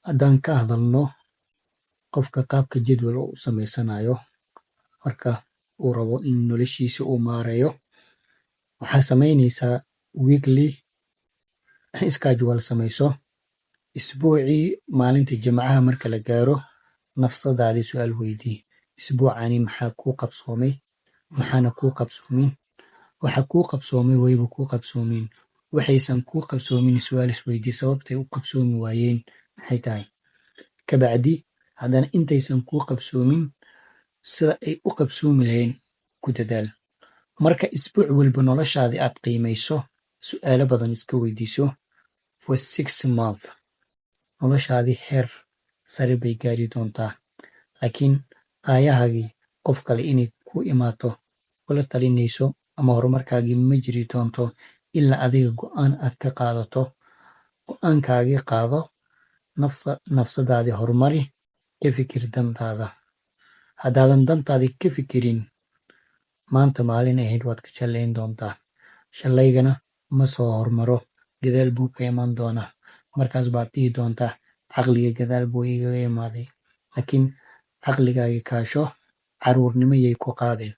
Haddaan ka hadalno qofka qaabka jadwal u samaysanayo marka uu rabo in noloshiisa uu maareeyo, waxaa samaynaysaa weekly schedule samayso. Isbuucii maalinta Jimcaha marka la gaaro, nafsadaadii su'aal weydii. Isbuucani maxaa kuu qabsoomay? Maxaana kuu qabsoomin? Waxa kuu qabsoomay wayba kuu qabsoomin. Waxaysan kuu qabsoomin su'aal isweydii sababtay u qabsoomi waayeen maxay tahay. Kabacdi haddana intaysan kuu qabsoomin sida ay u qabsoomi lahayn ku dadaal. Marka isbuuc walba noloshaadii aad qiimayso, su'aalo badan iska weydiiso for 6 months. Noloshaadii heer sare bay gaari doontaa. Laakiin aayahaagii qof kale inay ku imaato kula talinayso ama horumarkaagii ma jiri doonto ilaa adiga go'aan aad ka qaadato. Go'aankaagii qaado, nafsadaadii horumari, ka fikir dantaada. Haddaadan dantaadii ka fikirin, maanta maalin ahayd waad ka shalayn doontaa. Shalaygana ma soo hormaro, gadaal buu ka iman doonaa. Markaas baad dhihi doontaa caqliga gadaal buu igaga imaaday. Laakiin caqligaagii kaasho, caruurnimo yay ku qaadeen.